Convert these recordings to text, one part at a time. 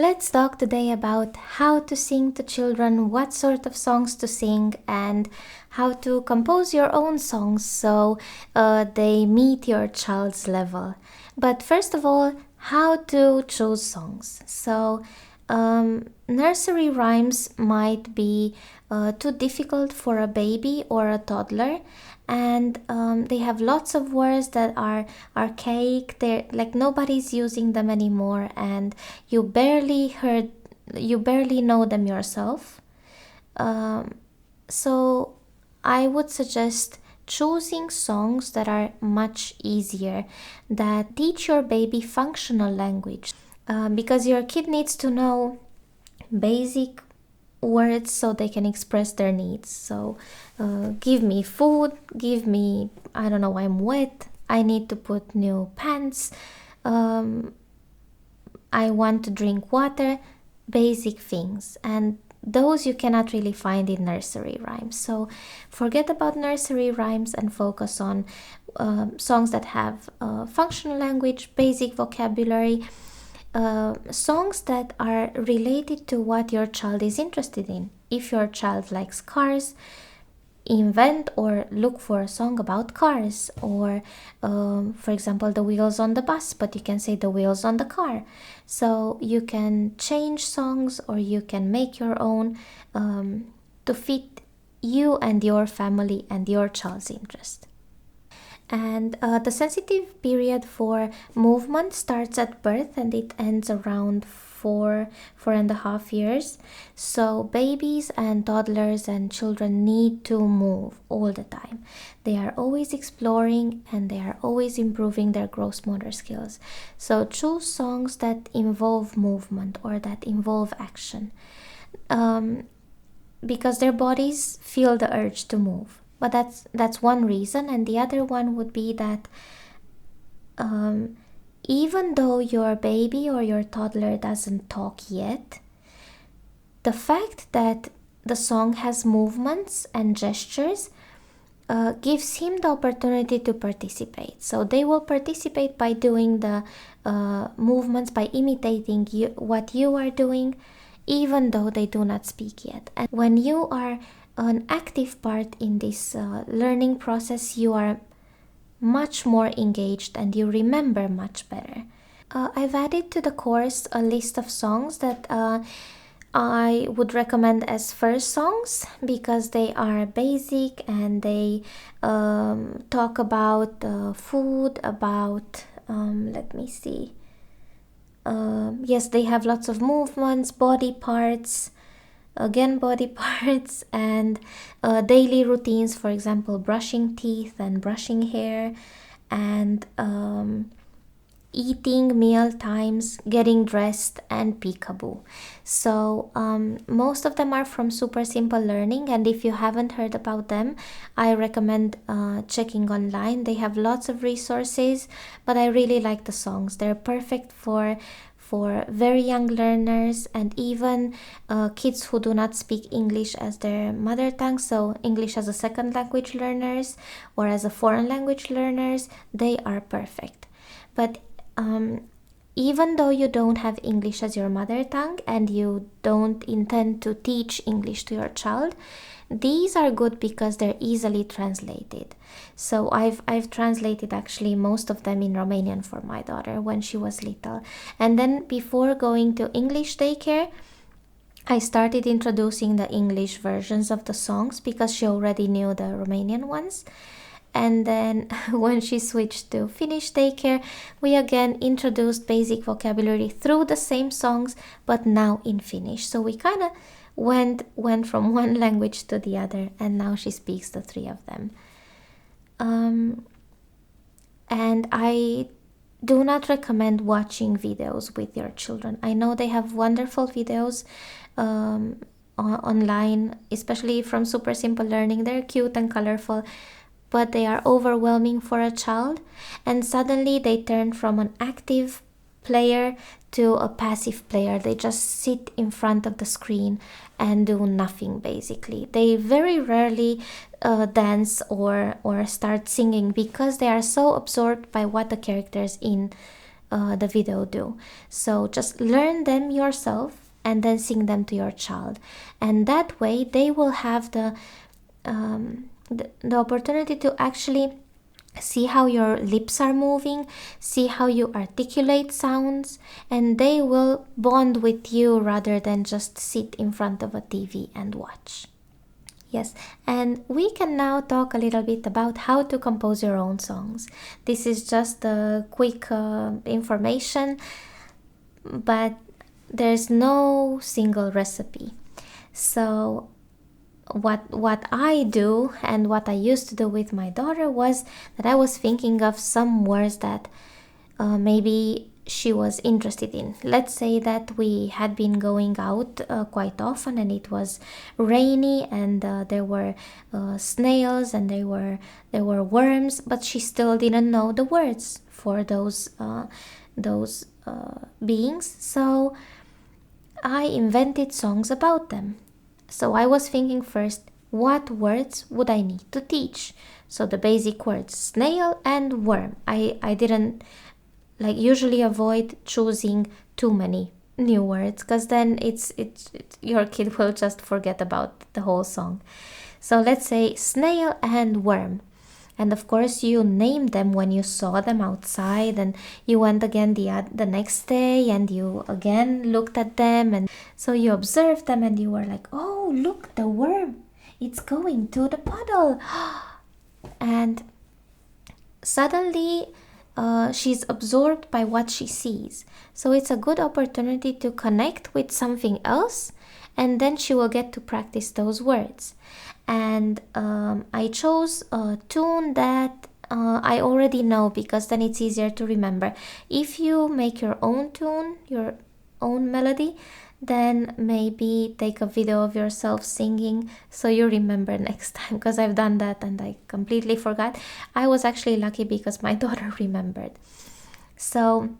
Let's talk today about how to sing to children, what sort of songs to sing, and how to compose your own songs so they meet your child's level. But first of all, how to choose songs. Nursery rhymes might be too difficult for a baby or a toddler, and they have lots of words that are archaic. They're like nobody's using them anymore, and you barely know them yourself. So I would suggest choosing songs that are much easier, that teach your baby functional language, because your kid needs to know basic words so they can express their needs. So give me food, give me, I don't know, I'm wet, I need to put new pants, I want to drink water, basic things. And those you cannot really find in nursery rhymes. So forget about nursery rhymes and focus on songs that have functional language, basic vocabulary, songs that are related to what your child is interested in. If your child likes cars, invent or look for a song about cars, or for example, the wheels on the bus, but you can say the wheels on the car. So you can change songs, or you can make your own to fit you and your family and your child's interest. And the sensitive period for movement starts at birth and it ends around 4.5 years. So babies and toddlers and children need to move all the time. They are always exploring and they are always improving their gross motor skills. So choose songs that involve movement or that involve action, because their bodies feel the urge to move. But that's one reason, and the other one would be that even though your baby or your toddler doesn't talk yet, the fact that the song has movements and gestures gives him the opportunity to participate. So they will participate by doing the movements, by imitating what you are doing, even though they do not speak yet. And when you are an active part in this learning process, you are much more engaged and you remember much better. I've added to the course a list of songs that I would recommend as first songs, because they are basic and they talk about food, about let me see. Yes, they have lots of movements, body parts, and daily routines, for example, brushing teeth and brushing hair, and eating, meal times, getting dressed, and peekaboo. So most of them are from Super Simple Learning, and if you haven't heard about them, I recommend checking online. They have lots of resources, but I really like the songs. They're perfect for very young learners, and even kids who do not speak English as their mother tongue, so English as a second language learners or as a foreign language learners, they are perfect. But even though you don't have English as your mother tongue and you don't intend to teach English to your child, these are good because they're easily translated. So I've translated actually most of them in Romanian for my daughter when she was little. And then before going to English daycare, I started introducing the English versions of the songs because she already knew the Romanian ones. And then when she switched to Finnish daycare, we again introduced basic vocabulary through the same songs, but now in Finnish. So we kind of went from one language to the other, and now she speaks the three of them. And I do not recommend watching videos with your children. I know they have wonderful videos online, especially from Super Simple Learning. They're cute and colorful, but they are overwhelming for a child, and suddenly they turn from an active player to a passive player. They just sit in front of the screen and do nothing, basically. They very rarely dance or start singing because they are so absorbed by what the characters in the video do. So just learn them yourself and then sing them to your child, and that way they will have the opportunity to actually see how your lips are moving, see how you articulate sounds, and they will bond with you rather than just sit in front of a TV and watch. Yes, and we can now talk a little bit about how to compose your own songs. This is just a quick information, but there's no single recipe. So what I do and what I used to do with my daughter was that I was thinking of some words that maybe she was interested in. Let's say that we had been going out quite often and it was rainy, and there were snails and there were worms, but she still didn't know the words for those beings. So I invented songs about them. So I was thinking first, what words would I need to teach? So the basic words, snail and worm. I didn't usually avoid choosing too many new words, because then it's your kid will just forget about the whole song. So let's say snail and worm. And of course you named them when you saw them outside, and you went again the next day and you again looked at them, and so you observed them and you were like, oh, look, the worm, it's going to the puddle. And suddenly she's absorbed by what she sees. So it's a good opportunity to connect with something else, and then she will get to practice those words. And I chose a tune that I already know, because then it's easier to remember. If you make your own tune, your own melody, then maybe take a video of yourself singing so you remember next time, because I've done that and I completely forgot. I was actually lucky because my daughter remembered. So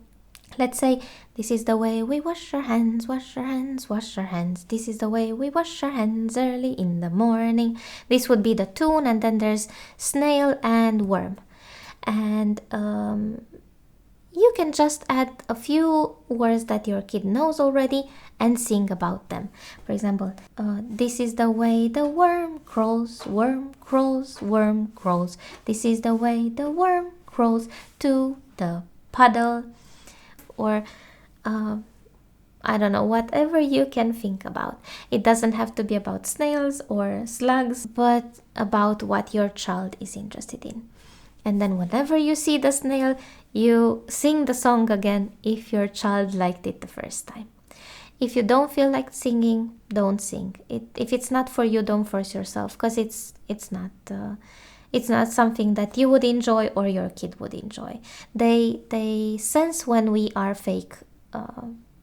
let's say, this is the way we wash our hands, wash our hands, wash our hands. This is the way we wash our hands early in the morning. This would be the tune, and then there's snail and worm. And you can just add a few words that your kid knows already and sing about them. For example, this is the way the worm crawls, worm crawls, worm crawls. This is the way the worm crawls to the puddle. Or I don't know, whatever you can think about. It doesn't have to be about snails or slugs, but about what your child is interested in. And then whenever you see the snail, you sing the song again if your child liked it the first time. If you don't feel like singing, don't sing. If it's not for you, don't force yourself, because it's not something that you would enjoy or your kid would enjoy. They sense when we are fake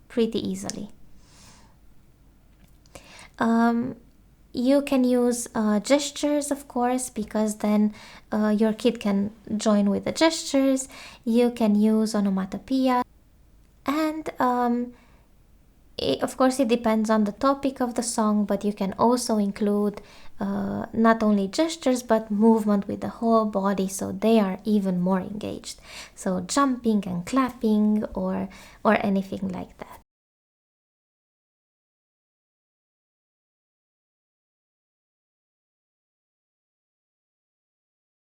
pretty easily. You can use gestures, of course, because then your kid can join with the gestures. You can use onomatopoeia. And of course, it depends on the topic of the song, but you can also include not only gestures but movement with the whole body, so they are even more engaged. So jumping and clapping or anything like that.